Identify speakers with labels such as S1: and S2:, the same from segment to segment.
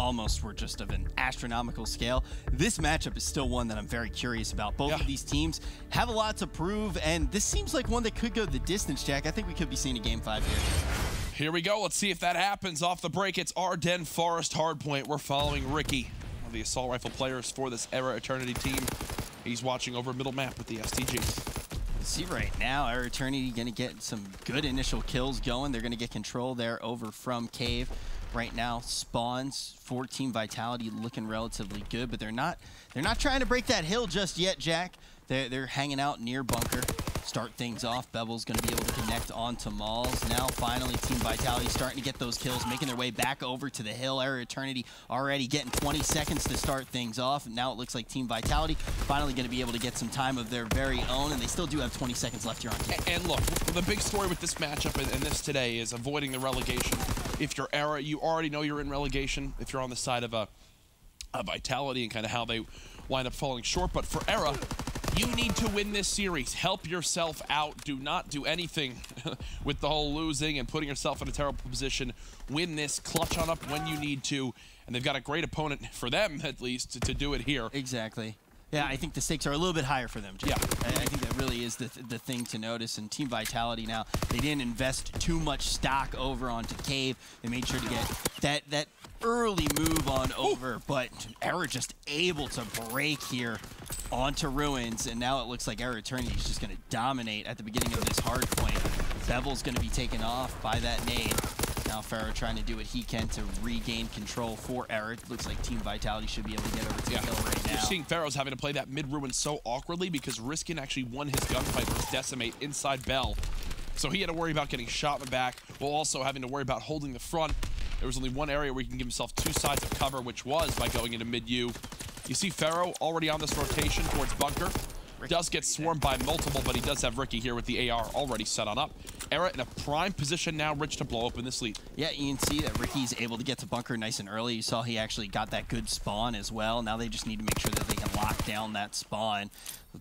S1: almost were just of an astronomical scale. This matchup is still one that I'm very curious about. Both of these teams have a lot to prove, and this seems like one that could go the distance, Jack. I think we could be seeing a Game 5 here.
S2: Here we go. Let's see if that happens. Off the break, it's Ardennes Forest Hardpoint. We're following Ricky, one of the assault rifle players for this eRa Eternity team. He's watching over middle map with the STG.
S1: See right now, eRa Eternity going to get some good initial kills going. They're going to get control there over from Cave. Right now, spawns for Team Vitality looking relatively good, but they're not trying to break that hill just yet, Jack. They're hanging out near bunker. Start things off. Bevel's going to be able to connect onto Malls. Now, finally, Team Vitality starting to get those kills, making their way back over to the hill. eRa Eternity already getting 20 seconds to start things off. And now it looks like Team Vitality finally going to be able to get some time of their very own, and they still do have 20 seconds left here on game.
S2: And look, the big story with this matchup and this today is avoiding the relegation. If you're eRa, you already know you're in relegation. If you're on the side of a Vitality and kind of how they wind up falling short. But for eRa, you need to win this series. Help yourself out. Do not do anything with the whole losing and putting yourself in a terrible position. Win this. Clutch on up when you need to. And they've got a great opponent, for them at least, to do it here.
S1: Exactly. Yeah, I think the stakes are a little bit higher for them, Jay.
S2: Yeah.
S1: I think that really is the thing to notice. And Team Vitality now, they didn't invest too much stock over onto Cave. They made sure to get that early move on over, but eRa just able to break here onto Ruins, and now it looks like eRa Eternity is just going to dominate at the beginning of this hard point. Bevel's going to be taken off by that nade. Now Pharaoh trying to do what he can to regain control for eRa. It looks like Team Vitality should be able to get over to the hill right now.
S2: You're seeing Pharaoh's having to play that mid-ruin so awkwardly because Riskin actually won his gunfight versus Decimate inside Bell. So he had to worry about getting shot in the back while also having to worry about holding the front. There was only one area where he can give himself two sides of cover, which was by going into mid-U. You see Pharaoh already on this rotation towards bunker. Does get swarmed by multiple, but he does have Ricky here with the AR already set on up. eRa in a prime position now, Rich, to blow open this lead.
S1: Yeah, you can see that Ricky's able to get to bunker nice and early. You saw he actually got that good spawn as well. Now they just need to make sure that they can lock down that spawn.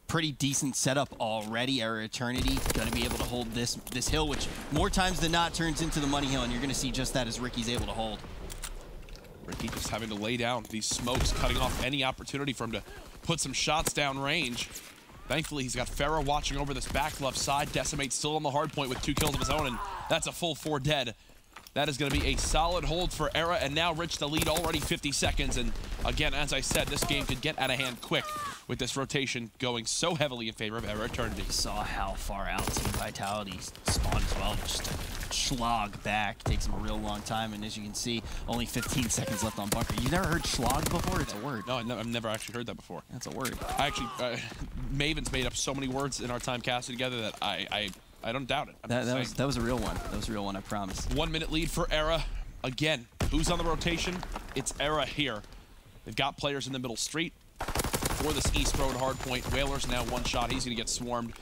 S1: Pretty decent setup already. eRa Eternity going to be able to hold this hill, which more times than not turns into the money hill, and you're going to see just that as Ricky's able to hold.
S2: Ricky just having to lay down these smokes, cutting off any opportunity for him to put some shots down range. Thankfully, he's got Pharaoh watching over this back left side. Decimate still on the hard point with 2 kills of his own, and that's a full 4 dead. That is going to be a solid hold for eRa, and now Rich the lead already 50 seconds. And again, as I said, this game could get out of hand quick with this rotation going so heavily in favor of eRa Eternity.
S1: Saw how far out Team Vitality spawned as well. Just a slog back. Takes him a real long time, and as you can see, only 15 seconds left on bunker. You never heard slog before? It's a word.
S2: No, I've never actually heard that before.
S1: That's a word.
S2: I actually, Maven's made up so many words in our time casting together that I don't doubt it.
S1: That was a real one. That was a real one, I promise.
S2: 1 minute lead for eRa. Again, who's on the rotation? It's eRa here. They've got players in the middle street for this East Road hardpoint. Whaler's now one shot. He's going to get swarmed.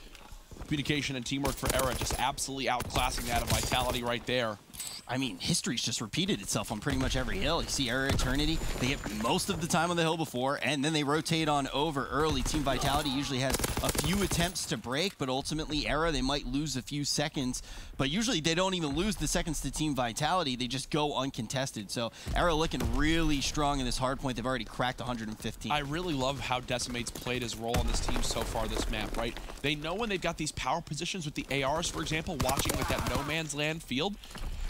S2: Communication and teamwork for eRa just absolutely outclassing that of Vitality right there.
S1: I mean, history's just repeated itself on pretty much every hill. You see eRa Eternity, they get most of the time on the hill before, and then they rotate on over early. Team Vitality usually has a few attempts to break, but ultimately eRa, they might lose a few seconds. But usually they don't even lose the seconds to Team Vitality. They just go uncontested. So eRa looking really strong in this hard point. They've already cracked 115.
S2: I really love how Decimate's played his role on this team so far this map, right? They know when they've got these power positions with the ARs, for example, watching like that no man's land field.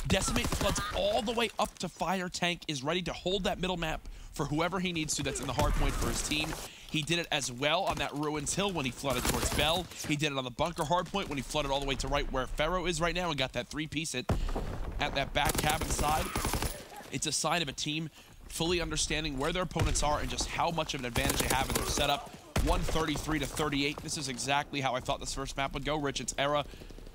S2: Decimate floods all the way up to Fire Tank, is ready to hold that middle map for whoever he needs to that's in the hard point for his team. He did it as well on that Ruins Hill when he flooded towards Bell. He did it on the bunker hard point when he flooded all the way to right where Pharaoh is right now and got that 3-piece hit at that back cabin side. It's a sign of a team fully understanding where their opponents are and just how much of an advantage they have in their setup. 133-38. This is exactly how I thought this first map would go, Rich. It's eRa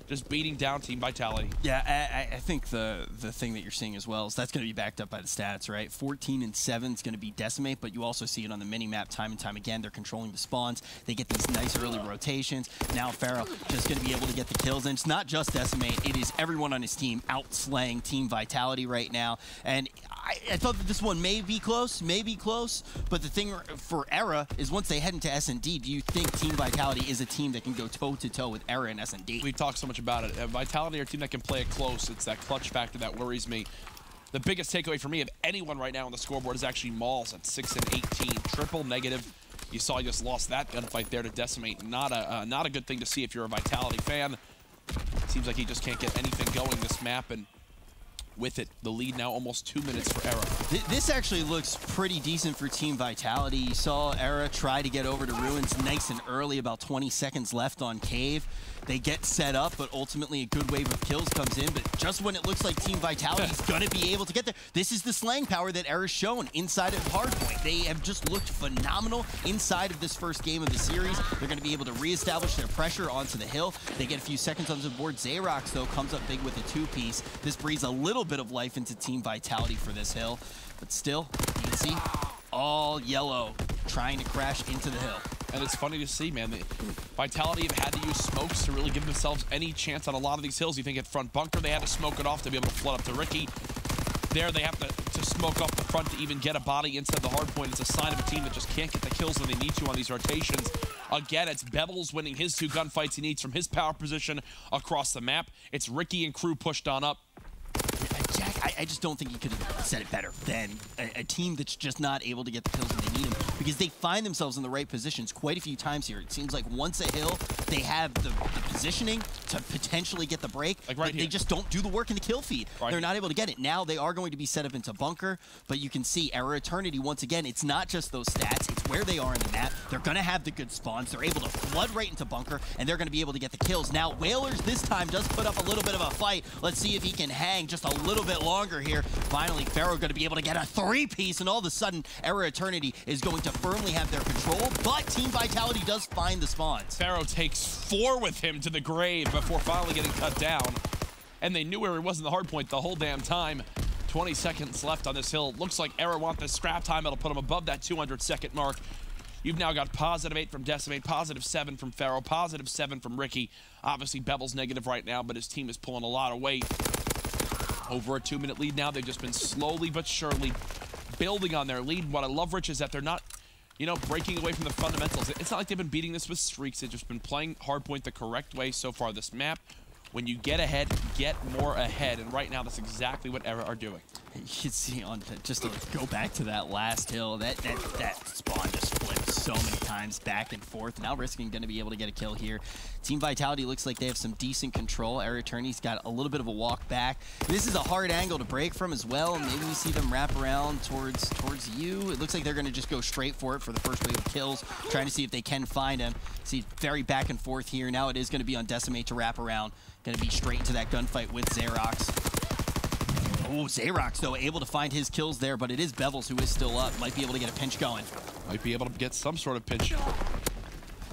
S2: just beating down Team Vitality.
S1: Yeah, I think the thing that you're seeing as well is that's going to be backed up by the stats, right? 14 and 7 is going to be Decimate, but you also see it on the mini-map time and time again. They're controlling the spawns. They get these nice early rotations. Now Pharaoh just going to be able to get the kills. And it's not just Decimate. It is everyone on his team outslaying Team Vitality right now. And I thought that this one may be close, but the thing for eRa is once they head into S&D, do you think Team Vitality is a team that can go toe-to-toe with eRa in S&D?
S2: We've talked so much about it. Vitality are a team that can play it close. It's that clutch factor that worries me. The biggest takeaway for me of anyone right now on the scoreboard is actually Mauls at 6 and 18. Triple negative. You saw he just lost that gunfight there to Decimate. Not a good thing to see if you're a Vitality fan. Seems like he just can't get anything going this map, and with it, the lead now almost 2 minutes for eRa.
S1: This actually looks pretty decent for Team Vitality. You saw eRa try to get over to Ruins nice and early, about 20 seconds left on Cave. They get set up, but ultimately a good wave of kills comes in. But just when it looks like Team Vitality is going to be able to get there, this is the slaying power that eRa's shown inside of Hardpoint. They have just looked phenomenal inside of this first game of the series. They're going to be able to reestablish their pressure onto the hill. They get a few seconds on the board. Xerox, though, comes up big with a 2-piece. This breathes a little bit of life into Team Vitality for this hill. But still, you can see all yellow trying to crash into the hill.
S2: And it's funny to see, man. Vitality have had to use smokes to really give themselves any chance on a lot of these hills. You think at front bunker, they had to smoke it off to be able to flood up to Ricky. There, they have to smoke off the front to even get a body inside the hard point. It's a sign of a team that just can't get the kills when they need to on these rotations. Again, it's Bevels winning his 2 gunfights he needs from his power position across the map. It's Ricky and crew pushed on up.
S1: Jack, I just don't think you could have said it better than a team that's just not able to get the kills when they need them, because they find themselves in the right positions quite a few times here. It seems like once a hill, they have the positioning to potentially get the break,
S2: like
S1: but they just don't do the work in the kill feed. They're not able to get it. Now they are going to be set up into bunker, but you can see eRa Eternity, once again, it's not just those stats, it's where they are in the map. They're going to have the good spawns. They're able to flood right into bunker, and they're going to be able to get the kills. Now, Whalers this time does put up a little bit of a fight. Let's see if he can hang just a little bit longer here. Finally, Pharaoh going to be able to get a 3-piece, and all of a sudden, eRa Eternity is going to firmly have their control, but Team Vitality does find the spawns.
S2: Pharaoh takes 4 with him to the grave before finally getting cut down. And they knew where he was in the hard point the whole damn time. 20 seconds left on this hill. Looks like eRa want this scrap time. It'll put them above that 200-second mark. You've now got +8 from Decimate, +7 from Pharaoh, +7 from Ricky. Obviously, Bevel's negative right now, but his team is pulling a lot of weight. Over a 2-minute lead now. They've just been slowly but surely building on their lead. What I love, Rich, is that they're not, you know, breaking away from the fundamentals. It's not like they've been beating this with streaks. They've just been playing hardpoint the correct way so far this map. When you get ahead, get more ahead. And right now, that's exactly what eRa are doing.
S1: You can see on just to go back to that last hill, that spawn just flipped so many times back and forth. Now risking going to be able to get a kill here. Team Vitality looks like they have some decent control. eRa Eternity's got a little bit of a walk back. This is a hard angle to break from as well. Maybe we see them wrap around towards you. It looks like they're going to just go straight for it for the first wave of kills, trying to see if they can find him. See, very back and forth here. Now it is going to be on Decimate to wrap around. Going to be straight into that gunfight with Xerox. Oh, Xerox, though, able to find his kills there, but it is Bevels who is still up. Might be able to get a pinch going.
S2: Might be able to get some sort of pinch.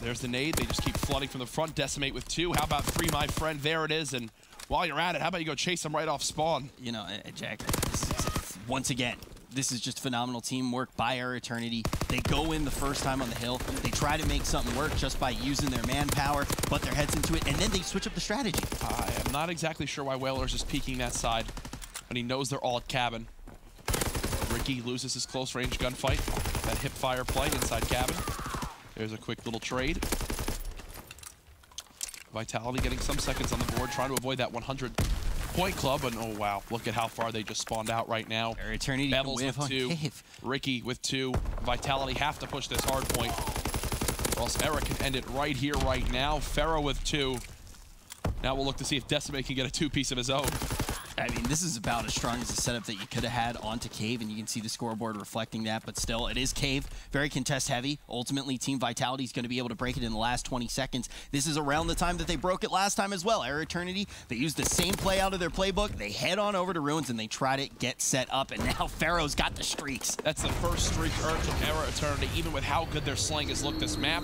S2: There's the nade. They just keep flooding from the front. Decimate with 2. How about 3, my friend? There it is. And while you're at it, how about you go chase them right off spawn?
S1: You know, Jack, once again, this is just phenomenal teamwork by eRa Eternity. They go in the first time on the hill. They try to make something work just by using their manpower, put their heads into it, and then they switch up the strategy.
S2: I am not exactly sure why Whalers is peeking that side when he knows they're all at cabin. Ricky loses his close-range gunfight. That hip fire play inside cabin. There's a quick little trade. Vitality getting some seconds on the board, trying to avoid that 100-point club. And oh wow, look at how far they just spawned out right now.
S1: eRa Eternity
S2: Bevels with 2, Ricky with 2. Vitality have to push this hard point, or else eRa can end it right here, right now. Pharaoh with 2. Now we'll look to see if Decimate can get a 2-piece of his own.
S1: I mean, this is about as strong as a setup that you could have had onto Cave, and you can see the scoreboard reflecting that, but still, it is Cave. Very contest heavy. Ultimately, Team Vitality is going to be able to break it in the last 20 seconds. This is around the time that they broke it last time as well. eRa Eternity, they use the same play out of their playbook. They head on over to Ruins, and they try to get set up, and now Pharaoh's got the streaks.
S2: That's the first streak earned from eRa Eternity, even with how good their slaying has looked this map.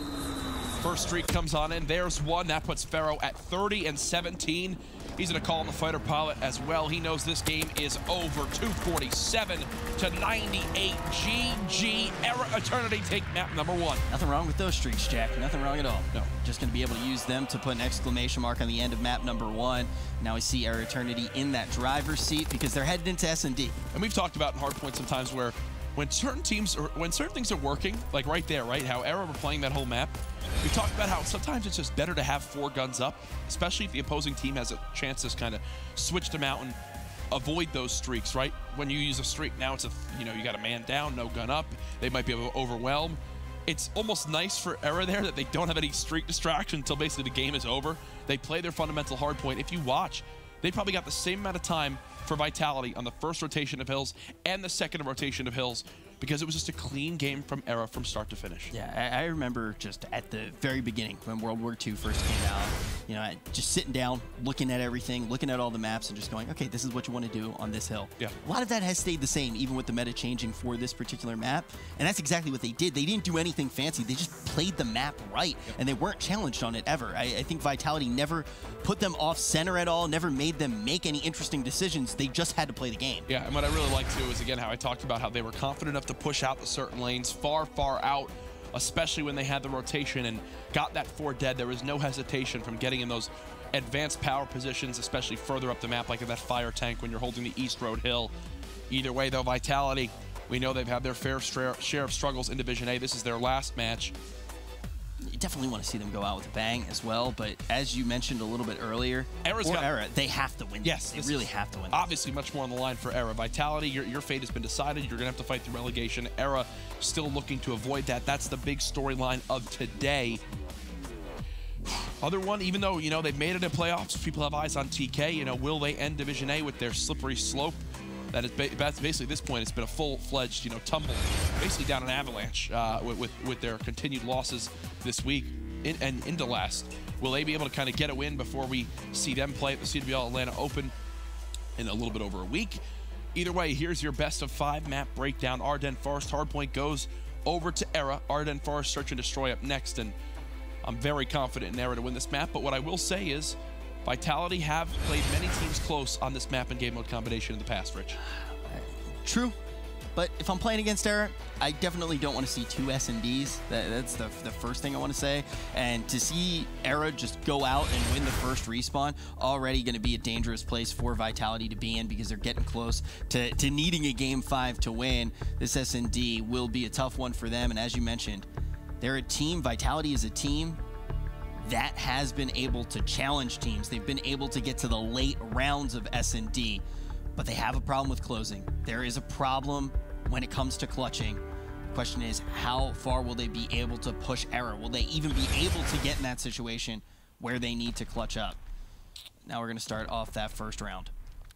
S2: First streak comes on in. There's 1. That puts Pharaoh at 30 and 17. He's going to call on the fighter pilot as well. He knows this game is over. 247 to 98. GG. eRa Eternity take map number 1.
S1: Nothing wrong with those streaks, Jack. Nothing wrong at all.
S2: No.
S1: Just going to be able to use them to put an exclamation mark on the end of map number 1. Now we see eRa Eternity in that driver's seat because they're headed into S&D.
S2: And we've talked about in hardpoint sometimes where when certain teams, or when certain things are working, like right there, right? How eRa were playing that whole map. We talked about how sometimes it's just better to have 4 guns up, especially if the opposing team has a chance to kind of switch them out and avoid those streaks, right? When you use a streak, now it's you got a man down, no gun up. They might be able to overwhelm. It's almost nice for eRa there that they don't have any streak distraction until basically the game is over. They play their fundamental hard point. If you watch, they probably got the same amount of time for Vitality on the first rotation of Hills and the second rotation of Hills, because it was just a clean game from eRa from start to finish.
S1: Yeah, I remember just at the very beginning when World War II first came out, just sitting down, looking at everything, looking at all the maps and just going, okay, this is what you want to do on this hill.
S2: Yeah.
S1: A lot of that has stayed the same, even with the meta changing for this particular map. And that's exactly what they did. They didn't do anything fancy. They just played the map right, and they weren't challenged on it ever. I think Vitality never put them off center at all, never made them make any interesting decisions. They just had to play the game.
S2: Yeah, and what I really like too is, again, how I talked about how they were confident enough to push out the certain lanes far, far out, especially when they had the rotation and got that 4 dead. There was no hesitation from getting in those advanced power positions, especially further up the map, like in that fire tank when you're holding the East Road Hill. Either way, though, Vitality, we know they've had their fair share of struggles in Division A. This is their last match.
S1: You definitely want to see them go out with a bang as well, but as you mentioned a little bit earlier,
S2: eRa's
S1: for eRa, they have to win.
S2: Yes,
S1: they really have to win.
S2: Obviously, much more on the line for eRa. Vitality, your fate has been decided. You're going to have to fight through relegation. eRa still looking to avoid that. That's the big storyline of today. Other one, even though, they've made it in playoffs, people have eyes on TK. Will they end Division A with their slippery slope? That is basically, at this point, it's been a full-fledged, tumble, basically down an avalanche with their continued losses this week and into last. Will they be able to kind of get a win before we see them play at the CWL Atlanta Open in a little bit over a week? Either way, here's your best of 5 map breakdown. Ardennes Forest hardpoint goes over to eRa. Ardennes Forest search and destroy up next, and I'm very confident in eRa to win this map. But what I will say is, Vitality have played many teams close on this map and game mode combination in the past, Rich.
S1: True, but if I'm playing against eRa, I definitely don't want to see 2 S&Ds. That's the first thing I want to say. And to see eRa just go out and win the first respawn, already going to be a dangerous place for Vitality to be in, because they're getting close to needing a Game 5 to win. This S&D will be a tough one for them, and as you mentioned, they're a team, Vitality is a team that has been able to challenge teams. They've been able to get to the late rounds of S&D, but they have a problem with closing. There is a problem when it comes to clutching. The question is, how far will they be able to push eRa? Will they even be able to get in that situation where they need to clutch up? Now we're going to start off that first round.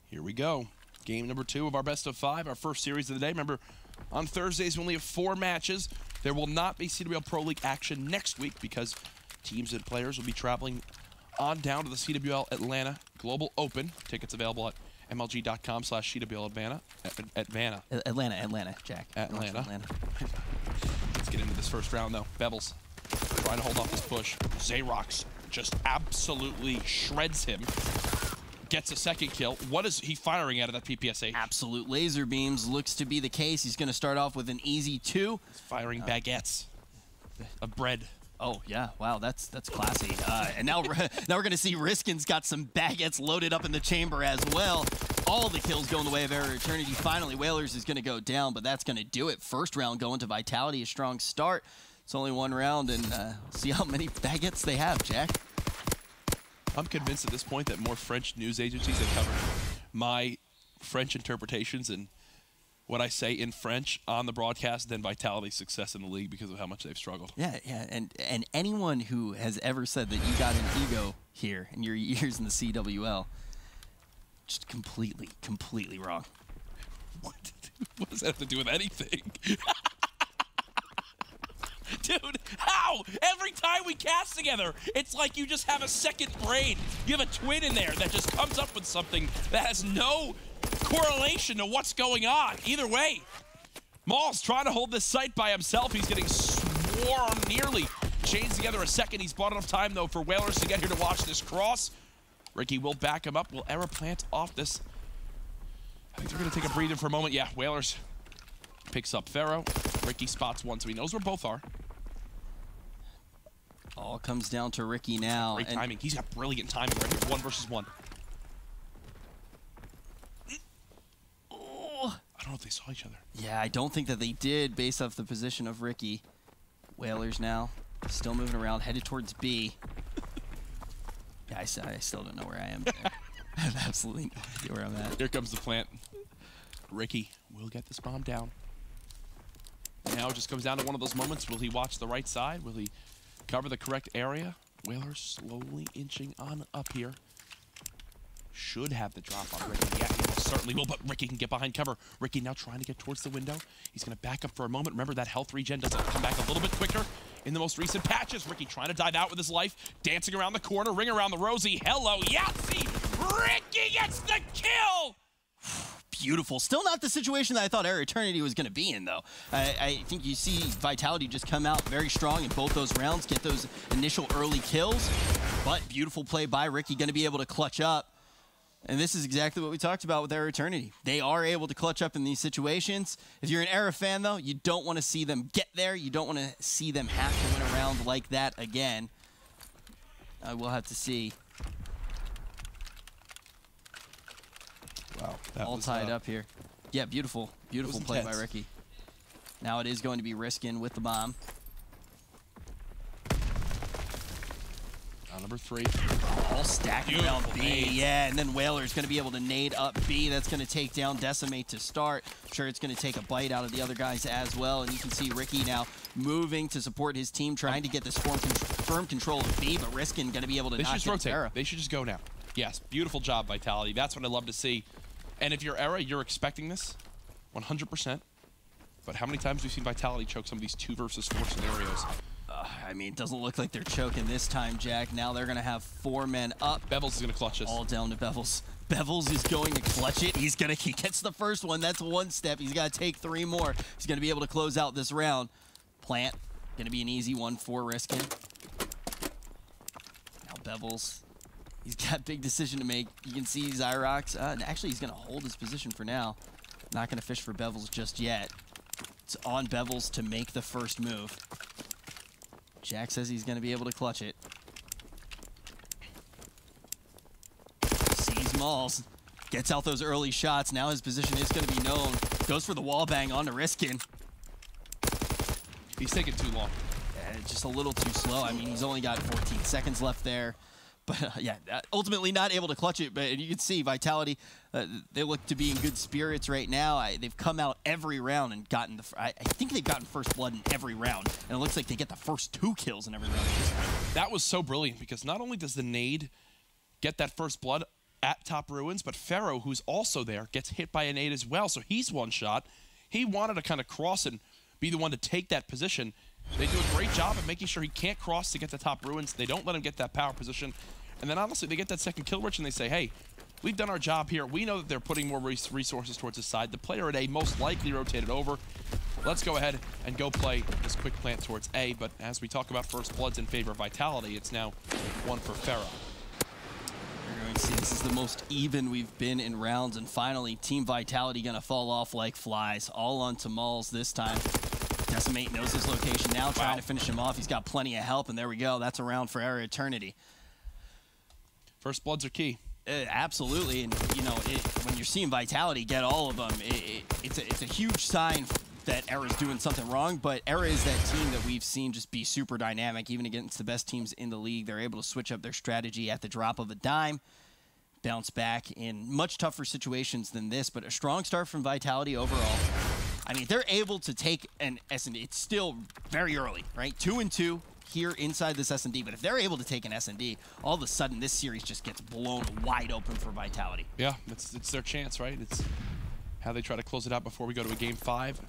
S2: Here we go. Game number 2 of our best of 5, our first series of the day. Remember, on Thursdays we only have 4 matches. There will not be CWL Pro League action next week because teams and players will be traveling on down to the CWL Atlanta Global Open. Tickets available at mlg.com/CWL
S1: Atlanta, Jack.
S2: Atlanta. Let's get into this first round, though. Bevels trying to hold off this push. Zayrox just absolutely shreds him. Gets a second kill. What is he firing out of that PPSH?
S1: Absolute laser beams looks to be the case. He's going to start off with an easy 2.
S2: He's firing baguettes of bread.
S1: Oh, yeah. Wow, that's classy. And now we're going to see Riskin's got some baguettes loaded up in the chamber as well. All the kills going the way of eRa Eternity. Finally, Whalers is going to go down, but that's going to do it. First round going to Vitality, a strong start. It's only 1 round, and see how many baguettes they have, Jack.
S2: I'm convinced at this point that more French news agencies have covered my French interpretations and what I say in French on the broadcast than Vitality's success in the league because of how much they've struggled.
S1: Yeah, and anyone who has ever said that you got an ego here in your years in the CWL, just completely wrong.
S2: What does that have to do with anything? Dude, how? Every time we cast together, it's like you just have a second brain. You have a twin in there that just comes up with something that has no correlation to what's going on. Either way, Maul's trying to hold this site by himself. He's getting swarmed nearly. Chains together a second. He's bought enough time, though, for Whalers to get here to watch this cross. Ricky will back him up. Will eRa plant off this? I think they're going to take a breather for a moment. Yeah, Whalers picks up Pharaoh. Ricky spots one, so he knows where both are.
S1: All comes down to Ricky now.
S2: Great timing. He's got brilliant timing right here. 1 versus 1.
S1: Oh.
S2: I don't know if they saw each other.
S1: Yeah, I don't think that they did based off the position of Ricky. Whalers now still moving around, headed towards B. Yeah, I still don't know where I am there. I have absolutely no idea where I'm at.
S2: Here comes the plant. Ricky will get this bomb down. Now it just comes down to one of those moments. Will he watch the right side? Will he cover the correct area? Whaler slowly inching on up here. Should have the drop on Ricky. Yeah, he most certainly will, but Ricky can get behind cover. Ricky now trying to get towards the window. He's going to back up for a moment. Remember, that health regen does come back a little bit quicker in the most recent patches. Ricky trying to dive out with his life, dancing around the corner, ring around the rosy. Hello, Yahtzee! Ricky gets the kill!
S1: Beautiful. Still not the situation that I thought eRa Eternity was going to be in, though. I think you see Vitality just come out very strong in both those rounds, get those initial early kills. But beautiful play by Ricky, going to be able to clutch up. And this is exactly what we talked about with eRa Eternity. They are able to clutch up in these situations. If you're an eRa fan, though, you don't want to see them get there. You don't want to see them have to win a round like that again. I will have to see.
S2: Wow, that
S1: all
S2: was
S1: tied up here. Yeah, beautiful, beautiful play by
S2: intense.
S1: Ricky. Now it is going to be Riskin with the bomb.
S2: Number 3.
S1: All stacked around B,
S2: nades.
S1: yeah, and then Whaler's going to be able to nade up B. That's going to take down Decimate to start. I'm sure it's going to take a bite out of the other guys as well, and you can see Ricky now moving to support his team, trying to get this firm control of B, but Riskin going to be able to knock
S2: They should just
S1: down
S2: rotate.
S1: eRa.
S2: They should just go now. Yes, beautiful job, Vitality. That's what I love to see. And if you're eRa, you're expecting this 100%. But how many times have we seen Vitality choke some of these 2 versus 4 scenarios?
S1: I mean, it doesn't look like they're choking this time, Jack. Now they're going to have 4 men up.
S2: Bevels is going to clutch this.
S1: All down to Bevels. Bevels is going to clutch it. He gets the first one. That's 1 step. He's got to take 3 more. He's going to be able to close out this round. Plant, going to be an easy one for Riskin. Now Bevels. He's got a big decision to make. You can see Zyrox. Actually, he's going to hold his position for now. Not going to fish for Bevels just yet. It's on Bevels to make the first move. Jack says he's going to be able to clutch it. Sees Malls. Gets out those early shots. Now his position is going to be known. Goes for the wall bang onto Riskin.
S2: He's taking too long.
S1: Just a little too slow. I mean, he's only got 14 seconds left there. But yeah, ultimately not able to clutch it. But you can see Vitality, they look to be in good spirits right now. They've come out every round and gotten I think they've gotten first blood in every round. And it looks like they get the first 2 kills in every round.
S2: That was so brilliant because not only does the nade get that first blood at top ruins, but Pharaoh, who's also there, gets hit by a nade as well. So he's 1 shot. He wanted to kind of cross and be the one to take that position. They do a great job of making sure he can't cross to get to top ruins. They don't let him get that power position. And then honestly, they get that second kill, Rich, and they say, hey, we've done our job here. We know that they're putting more resources towards his side. The player at A most likely rotated over. Let's go ahead and go play this quick plant towards A. But as we talk about first bloods in favor of Vitality, it's now 1 for Pharaoh.
S1: You're going to see this is the most even we've been in rounds. And finally, Team Vitality going to fall off like flies. All onto Malls this time. Decimate knows his location now, trying to finish him off. He's got plenty of help, and there we go. That's a round for eRa Eternity.
S2: First bloods are key.
S1: Absolutely, and you know, when you're seeing Vitality get all of them, it's a huge sign that eRa's doing something wrong. But eRa is that team that we've seen just be super dynamic, even against the best teams in the league. They're able to switch up their strategy at the drop of a dime, bounce back in much tougher situations than this. But a strong start from Vitality overall. I mean, they're able to take an S&D. It's still very early, right? 2-2 here inside this S&D. But if they're able to take an S&D, all of a sudden this series just gets blown wide open for Vitality.
S2: Yeah, it's their chance, right? It's how they try to close it out before we go to a game 5.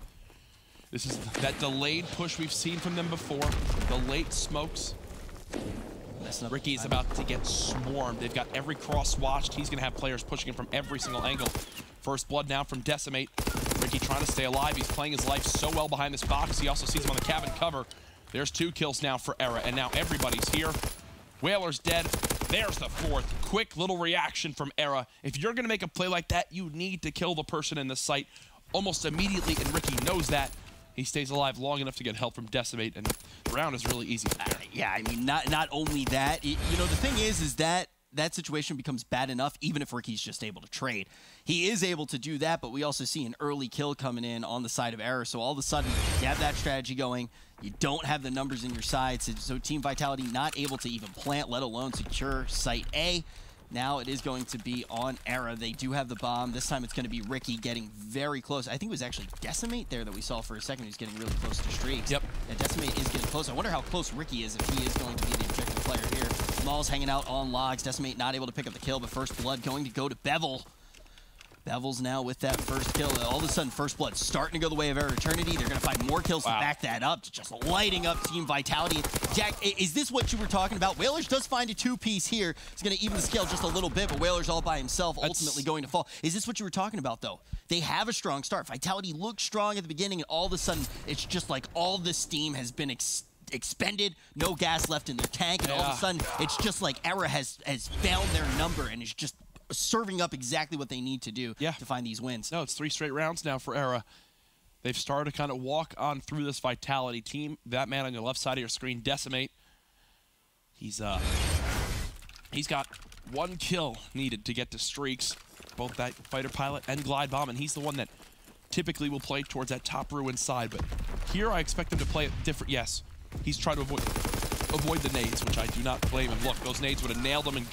S2: This is that delayed push we've seen from them before. The late smokes. Ricky is about to get swarmed. They've got every cross watched. He's going to have players pushing him from every single angle. First blood now from Decimate. Ricky trying to stay alive. He's playing his life so well behind this box. He also sees him on the cabin cover. There's 2 kills now for eRa, and now everybody's here. Whaler's dead. There's the 4th. Quick little reaction from eRa. If you're going to make a play like that, you need to kill the person in the site almost immediately, and Ricky knows that. He stays alive long enough to get help from Decimate, and the round is really easy.
S1: Yeah, I mean, not only that. You know, the thing is that that situation becomes bad enough even if Ricky's just able to trade. He is able to do that, but we also see an early kill coming in on the side of eRa. So all of a sudden, you have that strategy going. You don't have the numbers in your side. So Team Vitality not able to even plant, let alone secure Site A. Now it is going to be on eRa. They do have the bomb. This time it's going to be Ricky getting very close. I think it was actually Decimate there that we saw for a second. He's getting really close to Streaks.
S2: Yep.
S1: Yeah, Decimate is getting close. I wonder how close Ricky is, if he is going to be the objective player here. Small's hanging out on logs. Decimate not able to pick up the kill, but First Blood going to go to Bevel. Bevel's now with that first kill. All of a sudden, First Blood starting to go the way of eRa Eternity. They're going to find more kills to back that up. Just lighting up Team Vitality. Jack, is this what you were talking about? Whalers does find a two-piece here. It's going to even the scale just a little bit, but Whalers all by himself, ultimately going to fall. Is this what you were talking about, though? They have a strong start. Vitality looked strong at the beginning, and all of a sudden, it's just like all the steam has been expended, no gas left in their tank, and all of a sudden, it's just like eRa has found their number, and it's just serving up exactly what they need to do to find these wins.
S2: No, it's 3 straight rounds now for eRa. They've started to kind of walk on through this Vitality team. That man on your left side of your screen, Decimate, he's got 1 kill needed to get to Streaks, both that fighter pilot and glide bomb, and he's the one that typically will play towards that top ruin side. But here I expect him to play it different. Yes, he's trying to avoid the nades, which I do not blame him. Look, those nades would have nailed him and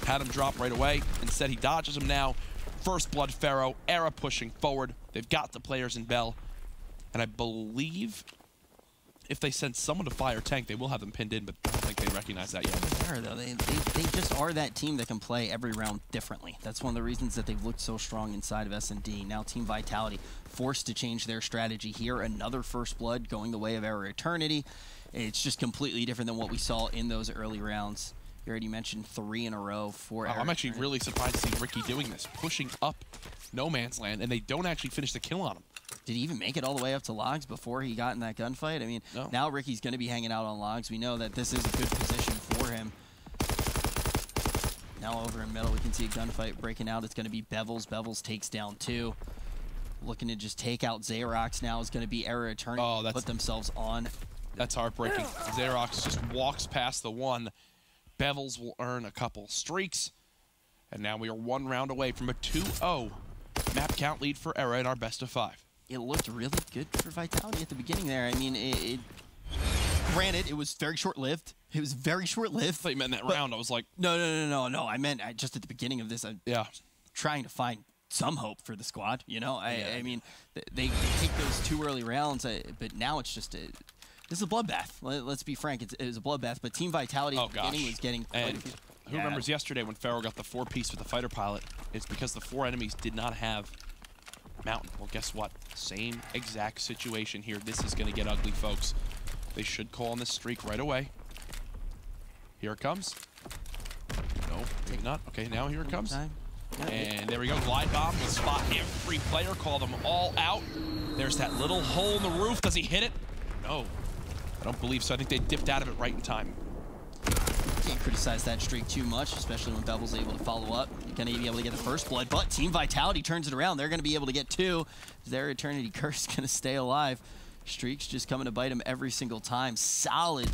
S2: had him drop right away. Instead, he dodges him now. First Blood Pharaoh, eRa pushing forward. They've got the players in Bell. And I believe if they send someone to fire tank, they will have them pinned in, but I don't think they recognize that yet.
S1: Though. They just are that team that can play every round differently. That's one of the reasons that they've looked so strong inside of S&D. Now Team Vitality forced to change their strategy here. Another First Blood going the way of eRa Eternity. It's just completely different than what we saw in those early rounds. You already mentioned 3 in a row for eRa
S2: I'm actually really surprised to see Ricky doing this, pushing up no man's land, and they don't actually finish the kill on him.
S1: Did he even make it all the way up to logs before he got in that gunfight? I mean, now Ricky's going to be hanging out on logs. We know that this is a good position for him. Now over in middle, we can see a gunfight breaking out. It's going to be Bevels. Bevels takes down 2. Looking to just take out Xerox now is going to be eRa Eternity. Put themselves on.
S2: That's heartbreaking. Xerox just walks past the 1. Bevels will earn a couple streaks. And now we are 1 round away from a 2-0 map count lead for eRa in our best of 5.
S1: It looked really good for Vitality at the beginning there. I mean, granted, it was very short-lived. It was very short-lived. I
S2: thought you meant that round. I was like...
S1: No. I meant just at the beginning of this. I'm trying to find some hope for the squad, you know? I mean, they take those 2 early rounds, but now it's just... This is a bloodbath. Let's be frank. It was a bloodbath, but Team Vitality at the beginning was getting...
S2: Who remembers yesterday when Pharaoh got the 4-piece with the fighter pilot? It's because the 4 enemies did not have Mountain. Well, guess what? Same exact situation here. This is going to get ugly, folks. They should call on this streak right away. Here it comes. No, maybe not. Okay, now here it comes. And there we go. Glide bomb will spot every player. Call them all out. There's that little hole in the roof. Does he hit it? No. I don't believe so. I think they dipped out of it right in time.
S1: Can't criticize that streak too much, especially when Bevel's able to follow up. You're going to be able to get the first blood, but Team Vitality turns it around. They're going to be able to get 2. Their Eternity Curse is going to stay alive. Streaks just coming to bite him every single time. Solid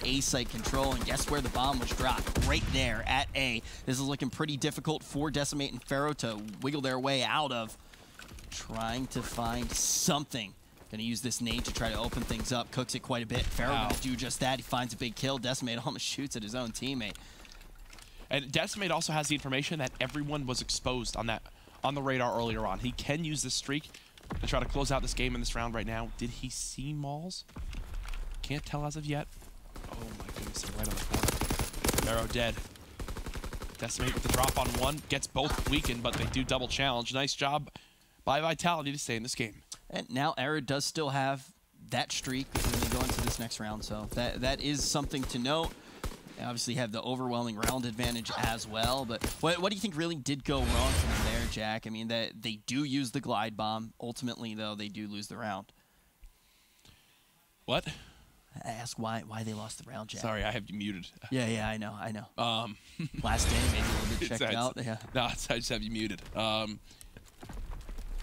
S1: A-site control, and guess where the bomb was dropped? Right there at A. This is looking pretty difficult for Decimate and Pharaoh to wiggle their way out of. Trying to find something. Going to use this nade to try to open things up. Cooks it quite a bit. Pharaoh going to do just that. He finds a big kill. Decimate almost shoots at his own teammate.
S2: And Decimate also has the information that everyone was exposed on the radar earlier on. He can use this streak to try to close out this game in this round right now. Did he see Malls? Can't tell as of yet. Oh my goodness, they're right on the corner. Pharaoh dead. Decimate with the drop on 1. Gets both weakened, but they do double challenge. Nice job by Vitality to stay in this game.
S1: And now eRa does still have that streak when they go into this next round, so that is something to note. They obviously have the overwhelming round advantage as well, but what do you think really did go wrong for them there, Jack? I mean, that they do use the glide bomb. Ultimately, though, they do lose the round.
S2: What?
S1: I ask why they lost the round, Jack.
S2: Sorry, I have you muted.
S1: Yeah, I know. Last day, maybe a little bit checked out. Yeah.
S2: No, I just have you muted.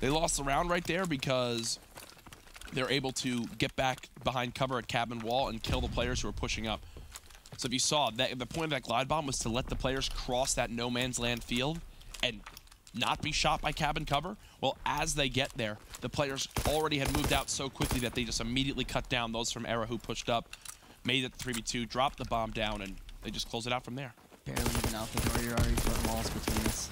S2: They lost the round right there because they're able to get back behind cover at cabin wall and kill the players who are pushing up. So if you saw, the point of that glide bomb was to let the players cross that no man's land field and not be shot by cabin cover. Well, as they get there, the players already had moved out so quickly that they just immediately cut down those from eRa who pushed up, made it 3v2, dropped the bomb down, and they just closed it out from there.
S1: Barely even out the door. You're already putting walls between us.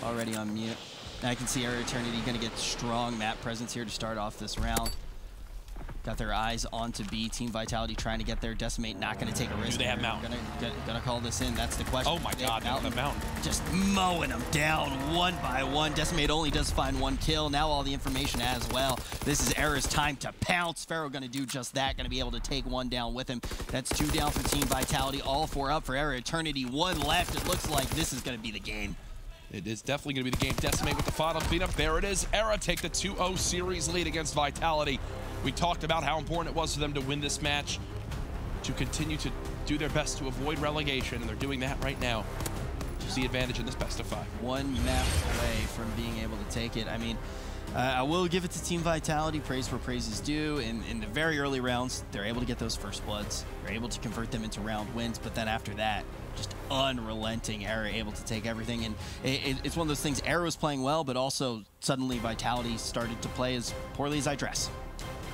S1: Already on mute. Now I can see Era Eternity going to get strong map presence here to start off this round. Got their eyes onto B. Team Vitality trying to get there. Decimate not going to take a risk.
S2: Do they have Mountain?
S1: Gonna call this in. That's the question.
S2: Oh my God, the Mountain.
S1: Just mowing them down one by one. Decimate only does find one kill. Now all the information as well. This is Era's time to pounce. Pharaoh going to do just that. Going to be able to take one down with him. That's 2 down for Team Vitality. All 4 up for Era Eternity. 1 left. It looks like this is going to be the game.
S2: It is definitely going to be the game. Decimate with the final cleanup. There it is. Era take the 2-0 series lead against Vitality. We talked about how important it was for them to win this match, to continue to do their best to avoid relegation, and they're doing that right now. Just the advantage in this best-of-5.
S1: 1 map away from being able to take it. I mean, I will give it to Team Vitality. Praise where praise is due. In the very early rounds, they're able to get those first bloods. They're able to convert them into round wins, but then after that, just unrelenting. Era able to take everything, and it's one of those things. Era was playing well, but also suddenly Vitality started to play as poorly as I dress.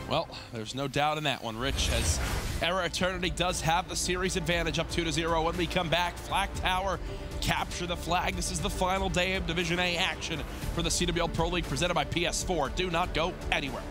S2: Well, there's no doubt in that one, Rich, as Era Eternity does have the series advantage up 2-0. When we come back, Flag Tower capture the flag. This is the final day of Division A action for the CWL Pro League presented by PS4. Do not go anywhere.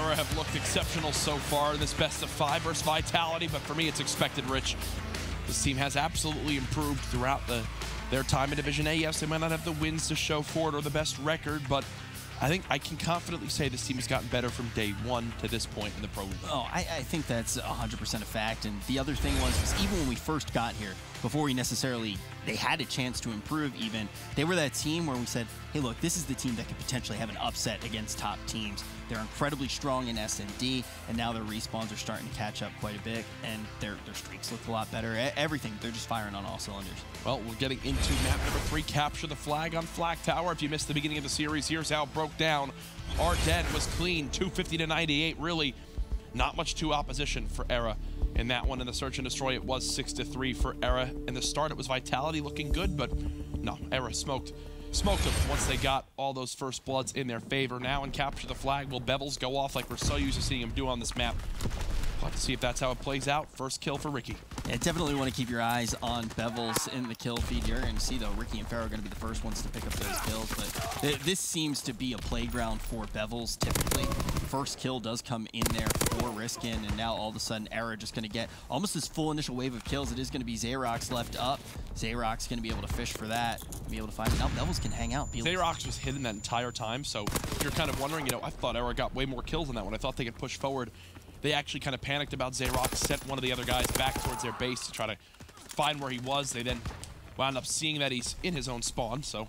S2: eRa have looked exceptional so far in this best-of-5 versus Vitality, but for me, it's expected, Rich. This team has absolutely improved throughout the their time in Division A. Yes, they might not have the wins to show for it or the best record, but I think I can confidently say this team has gotten better from day one to this point in the Pro League.
S1: Oh, I think that's 100% a fact. And the other thing was even when we first got here, before we necessarily, they had a chance to improve even, they were that team where we said, hey, look, this is the team that could potentially have an upset against top teams. They're incredibly strong in S&D, and now their respawns are starting to catch up quite a bit, and their streaks look a lot better. Everything, they're just firing on all cylinders.
S2: Well, we're getting into map number 3, capture the flag on Flag Tower. If you missed the beginning of the series, here's how it broke down. Our Den was clean, 250 to 98. Really, not much to opposition for eRa in that one. In the search and destroy, it was 6-3 for eRa. In the start, it was Vitality looking good, but no, eRa smoked them once they got all those first bloods in their favor. Now in capture the flag, will Bevels go off like we're so used to seeing him do on this map? We'll have to see if that's how it plays out. First kill for Ricky.
S1: Yeah, definitely want to keep your eyes on Bevels in the kill feed. You're going to see, though, Ricky and Pharaoh are going to be the first ones to pick up those kills. But this seems to be a playground for Bevels, typically. First kill does come in there for Riskin, and now all of a sudden, eRa just going to get almost this full initial wave of kills. It is going to be Xerox left up. Xerox going to be able to fish for that, be able to find it. Now Bevels can hang out.
S2: Xerox was hidden that entire time, so if you're kind of wondering, you know, I thought eRa got way more kills on that one. I thought they could push forward. They actually kind of panicked about Xerox, sent one of the other guys back towards their base to try to find where he was. They then wound up seeing that he's in his own spawn, so...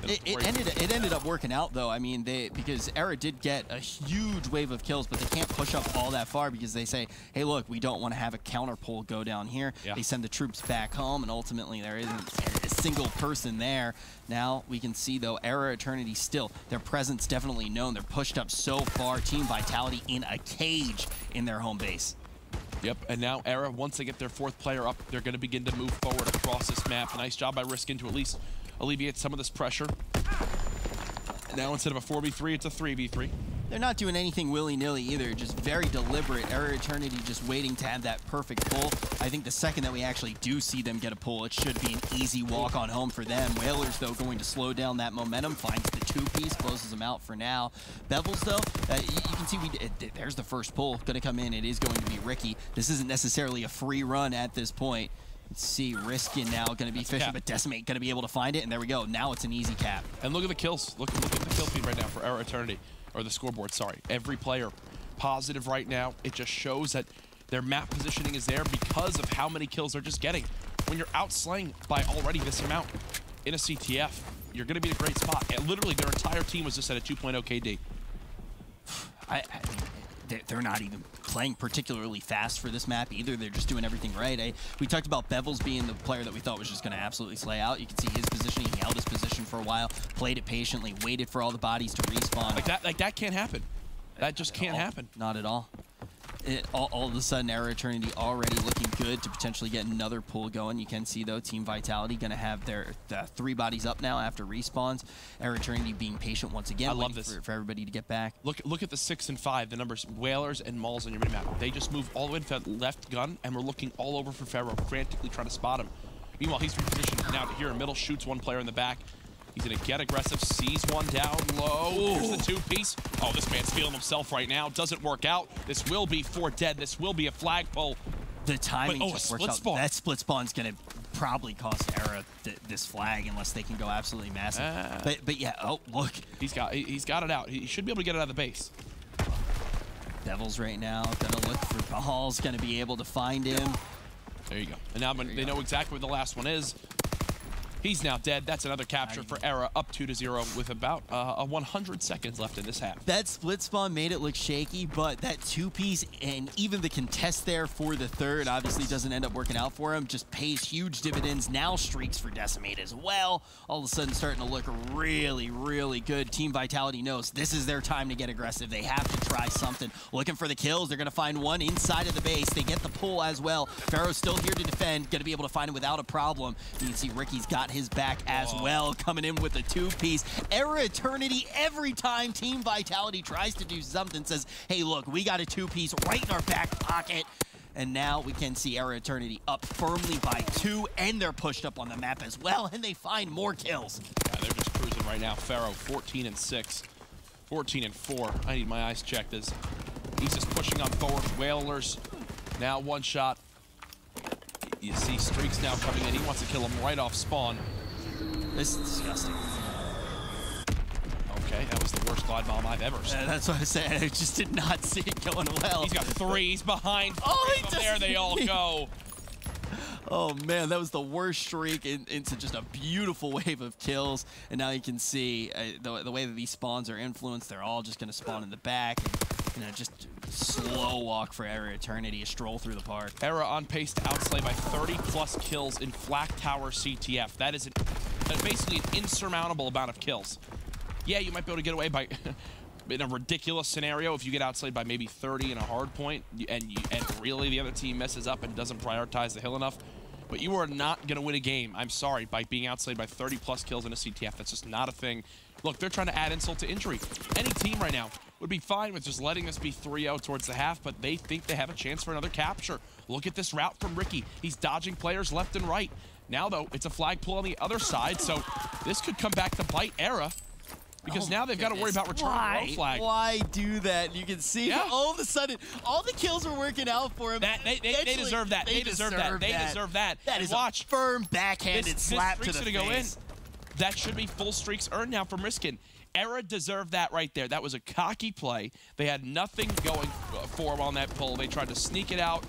S1: It ended up working out, though. I mean, because eRa did get a huge wave of kills, but they can't push up all that far because they say, hey, look, we don't want to have a counter pull go down here. Yeah. They send the troops back home, and ultimately there isn't a single person there. Now we can see, though, eRa Eternity still, their presence definitely known. They're pushed up so far. Team Vitality in a cage in their home base.
S2: Yep, and now eRa, once they get their 4th player up, they're going to begin to move forward across this map. Nice job by Riskin to at least alleviate some of this pressure. Now instead of a 4v3, it's a 3v3.
S1: They're not doing anything willy-nilly either, just very deliberate. eRa Eternity just waiting to have that perfect pull. I think the second that we actually do see them get a pull, it should be an easy walk on home for them. Whalers, though, going to slow down that momentum, finds the 2-piece, closes them out for now. Bevels, though, you can see there's the first pull going to come in. It is going to be Ricky. This isn't necessarily a free run at this point. Let's see, Riskin now going to be fishing, but Decimate going to be able to find it, and there we go. Now it's an easy cap.
S2: And look at the kills. Look at the kill feed right now for eRa Eternity, or the scoreboard, sorry. Every player positive right now. It just shows that their map positioning is there because of how many kills they're just getting. When you're outslaying by already this amount in a CTF, you're going to be in a great spot. And literally, their entire team was just at a 2.0 KD.
S1: I mean, they're not even playing particularly fast for this map either. They're just doing everything right. We talked about Bevels being the player that we thought was just going to absolutely slay out. You can see his positioning. He held his position for a while, played it patiently, waited for all the bodies to respawn.
S2: Like that can't happen. That just can't happen.
S1: Not at all. All of a sudden, eRa Eternity already looking good to potentially get another pull going. You can see, though, Team Vitality going to have their 3 bodies up now after respawns. eRa Eternity being patient once again.
S2: I love this.
S1: For everybody to get back.
S2: Look at the 6 and 5, the numbers, Whalers and Mauls on your minimap. They just move all the way to the left gun, and we're looking all over for Pharaoh, frantically trying to spot him. Meanwhile, he's repositioned now to here in middle, shoots one player in the back. He's going to get aggressive, sees one down low. Here's the 2-piece. Oh, this man's feeling himself right now. Doesn't work out. This will be 4 dead. This will be a flagpole.
S1: The timing
S2: just works out. Spawn.
S1: That split spawn's going to probably cost eRa this flag unless they can go absolutely massive. But yeah, oh, look.
S2: He's got it out. He should be able to get it out of the base.
S1: Devils right now going to look for balls, going to be able to find him.
S2: There you go. And now they know exactly where the last one is. He's now dead. That's another capture for eRa, up 2-0 with about 100 seconds left in this half.
S1: That split spawn made it look shaky, but that 2-piece and even the contest there for the 3rd obviously doesn't end up working out for him. Just pays huge dividends. Now streaks for Decimate as well. All of a sudden starting to look really, really good. Team Vitality knows this is their time to get aggressive. They have to try something. Looking for the kills. They're going to find one inside of the base. They get the pull as well. Pharaoh's still here to defend. Going to be able to find him without a problem. You can see Ricky's got his back as well, coming in with a 2-piece. eRa Eternity, every time Team Vitality tries to do something, says, hey, look, we got a 2-piece right in our back pocket. And now we can see eRa Eternity up firmly by 2, and they're pushed up on the map as well, and they find more kills.
S2: Yeah, they're just cruising right now. Pharaoh, 14 and 6, 14 and 4. I need my eyes checked as he's just pushing on forward. Whalers, now 1 shot. You see Streaks now coming in. He wants to kill him right off spawn.
S1: This is disgusting.
S2: Okay, that was the worst glide bomb I've ever seen.
S1: That's what I said. I just did not see it going well.
S2: He's got threes behind.
S1: Oh,
S2: There they all go.
S1: Oh man, that was the worst streak into just a beautiful wave of kills. And now you can see the way that these spawns are influenced. They're all just going to spawn in the back. And, just slow walk for eRa Eternity, a stroll through the park.
S2: eRa on pace to outslay by 30+ kills in Flak Tower CTF. That is basically an insurmountable amount of kills. Yeah, you might be able to get away by in a ridiculous scenario if you get outslayed by maybe 30 in a hard point, and really the other team messes up and doesn't prioritize the hill enough. But you are not going to win a game, I'm sorry, by being outslayed by 30+ kills in a CTF. That's just not a thing. Look, they're trying to add insult to injury. Any team right now would be fine with just letting us be 3-0 towards the half, but they think they have a chance for another capture. Look at this route from Ricky. He's dodging players left and right. Now, though, it's a flag pull on the other side, so this could come back to bite eRa. Because now they've got to worry about returning low flag.
S1: Why do that? You can see all of a sudden, all the kills are working out for him.
S2: They deserve that. They deserve that. They deserve that.
S1: That is a firm backhanded slap to the face.
S2: Go in. That should be full streaks earned now from Riskin. eRa deserved that right there. That was a cocky play. They had nothing going for them on that pull. They tried to sneak it out.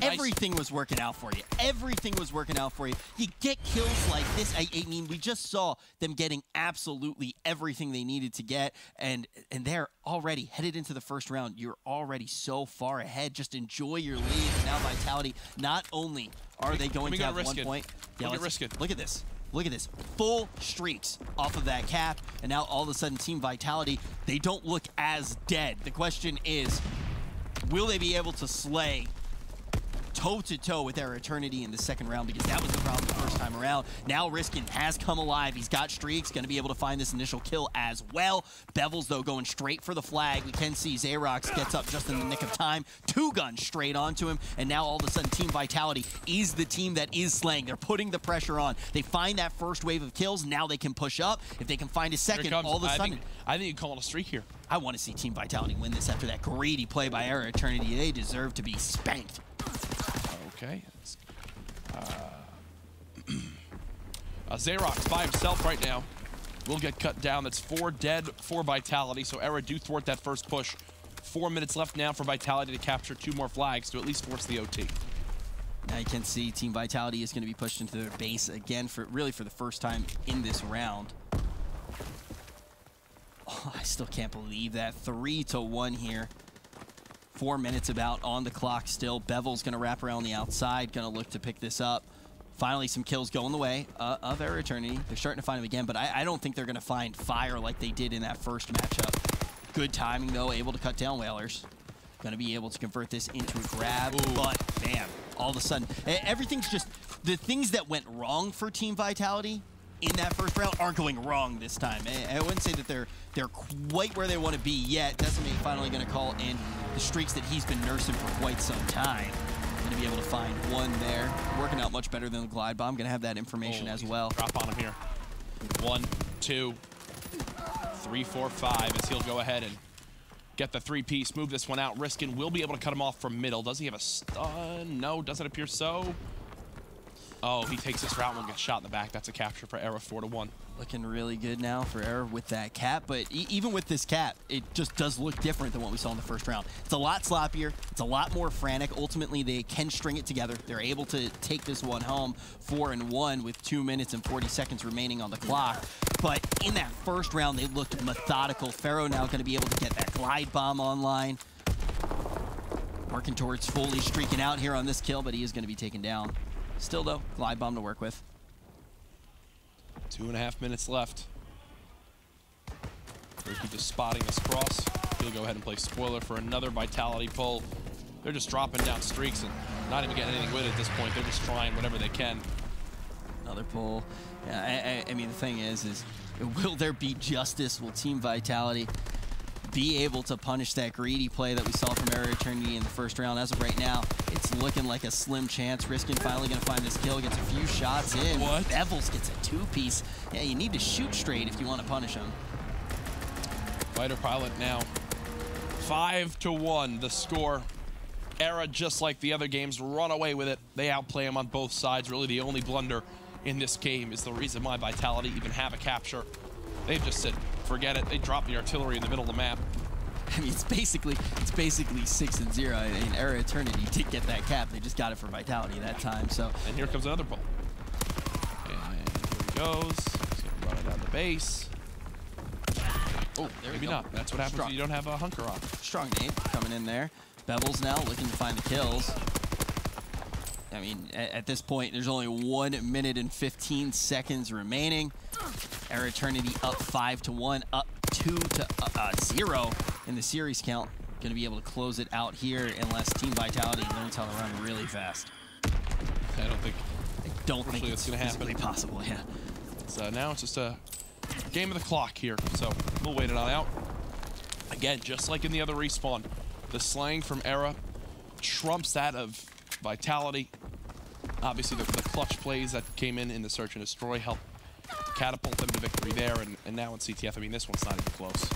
S1: Everything was working out for you. Everything was working out for you. You get kills like this. I mean, we just saw them getting absolutely everything they needed to get, and they're already headed into the first round. You're already so far ahead. Just enjoy your lead. Now Vitality, not only are they going to have 1 point.
S2: Yeah,
S1: look at this. Look at this. Full streaks off of that cap, and now all of a sudden Team Vitality, they don't look as dead. The question is, will they be able to slay toe-to-toe with eRa Eternity in the second round, because that was the problem the first time around. Now Riskin has come alive. He's got streaks, going to be able to find this initial kill as well. Bevels, though, going straight for the flag. We can see Xerox gets up just in the nick of time. 2 guns straight onto him, and now all of a sudden Team Vitality is the team that is slaying. They're putting the pressure on. They find that first wave of kills. Now they can push up. If they can find a second, all of a sudden...
S2: I think you call it a streak here.
S1: I want to see Team Vitality win this after that greedy play by eRa Eternity. They deserve to be spanked.
S2: Okay. Xerox by himself right now will get cut down. That's 4 dead for Vitality, so eRa do thwart that first push. 4 minutes left now for Vitality to capture 2 more flags to at least force the OT.
S1: Now you can see Team Vitality is going to be pushed into their base again for the first time in this round. Oh, I still can't believe that. 3-1 here. 4 minutes about on the clock still. Bevel's going to wrap around the outside, going to look to pick this up. Finally, some kills going the way of eRa Eternity. They're starting to find him again, but I don't think they're going to find fire like they did in that first matchup. Good timing, though, able to cut down Whalers. Going to be able to convert this into a grab, but, man, all of a sudden, everything's just... The things that went wrong for Team Vitality in that first round aren't going wrong this time. I wouldn't say that they're quite where they want to be yet. Decimate finally going to call in the streaks that he's been nursing for quite some time. Going to be able to find 1 there. Working out much better than the glide bomb. Going to have that information as well.
S2: Drop on him here. 1, 2, 3, 4, 5 as he'll go ahead and get the 3-piece. Move this one out. Riskin will be able to cut him off from middle. Does he have a stun? No, doesn't appear so. Oh, he takes this route and will get shot in the back. That's a capture for eRa, 4-1.
S1: Looking really good now for eRa with that cap, but even with this cap, it just does look different than what we saw in the first round. It's a lot sloppier. It's a lot more frantic. Ultimately, they can string it together. They're able to take this one home 4-1 with 2 minutes and 40 seconds remaining on the clock. But in that first round, they looked methodical. Pharaoh now going to be able to get that glide bomb online. Working towards fully streaking out here on this kill, but he is going to be taken down. Still, though, glide bomb to work with.
S2: 2.5 minutes left. Ricky just spotting this cross. He'll go ahead and play spoiler for another Vitality pull. They're just dropping down streaks and not even getting anything with it at this point. They're just trying whatever they can.
S1: Another pull. Yeah, I mean, the thing is will there be justice? Will Team Vitality be able to punish that greedy play that we saw from eRa Eternity in the first round? As of right now, it's looking like a slim chance. Riskin finally going to find this kill, gets a few shots in.
S2: What?
S1: Bevels gets a 2-piece. Yeah, you need to shoot straight if you want to punish him.
S2: Fighter pilot now. 5-1 the score. eRa, just like the other games, run away with it. They outplay them on both sides. Really the only blunder in this game is the reason why Vitality even have a capture. They've just said, forget it. They dropped the artillery in the middle of the map.
S1: I mean, it's basically 6-0. I mean, eRa Eternity did get that cap. They just got it for Vitality that time. So.
S2: And here comes another pull. And here he goes. He's gonna run it down the base. Oh, maybe not. That's what happens when you don't have a hunker on.
S1: Strong nade coming in there. Bevels now looking to find the kills. I mean, at this point, there's only 1 minute and 15 seconds remaining. eRa Eternity up 5-1, up 2-0 in the series count. Going to be able to close it out here unless Team Vitality learns how to run really fast.
S2: I don't think
S1: it's
S2: going to happen.
S1: physically possible, yeah.
S2: So now it's just a game of the clock here. So we'll wait it on out. Again, just like in the other respawn, the slang from eRa trumps that of Vitality. Obviously, the clutch plays that came in the search and destroy helped catapult them to victory there, and now in CTF, I mean, this one's not even close.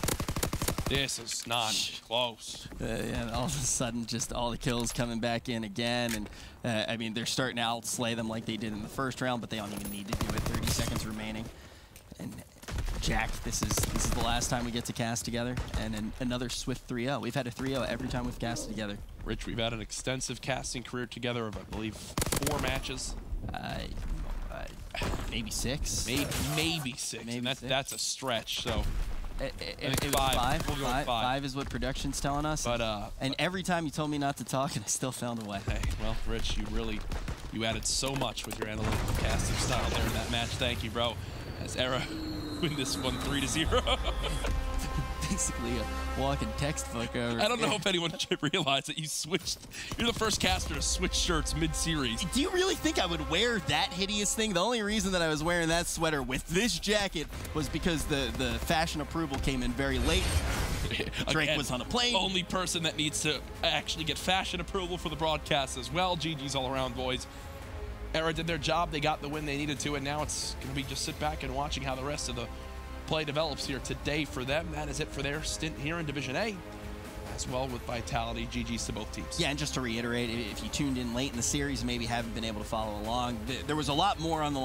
S2: This is not close.
S1: And all of a sudden, just all the kills coming back in again, and I mean, they're starting to outslay them like they did in the first round, but they don't even need to do it. 30 seconds remaining, and Jack, this is the last time we get to cast together, and another swift 3-0. We've had a 3-0 every time we've casted together.
S2: Rich, we've had an extensive casting career together of, I believe, 4 matches.
S1: Maybe 6.
S2: Maybe 6.
S1: Maybe
S2: and
S1: 6.
S2: That's a stretch. So
S1: it was 5.
S2: We'll go with 5.
S1: 5 is what production's telling us.
S2: But
S1: and every time you told me not to talk, and I still found a way.
S2: Hey, well, Rich, you added so much with your analytical casting style there in that match. Thank you, bro. As eRa win this one 3-0.
S1: Basically a walking textbook over.
S2: I don't know if anyone should realize that you switched. You're the first caster to switch shirts mid-series.
S1: Do you really think I would wear that hideous thing? The only reason that I was wearing that sweater with this jacket was because the fashion approval came in very late. Drake
S2: Again,
S1: was on a plane.
S2: Only person that needs to actually get fashion approval for the broadcast as well. GG's all around, boys. eRa did their job. They got the win they needed to, and now it's going to be just sit back and watching how the rest of the play develops here today for them. That is it for their stint here in Division A, as well with Vitality. GG's to both teams.
S1: Yeah, and just to reiterate, if you tuned in late in the series, maybe haven't been able to follow along, there was a lot more on the line.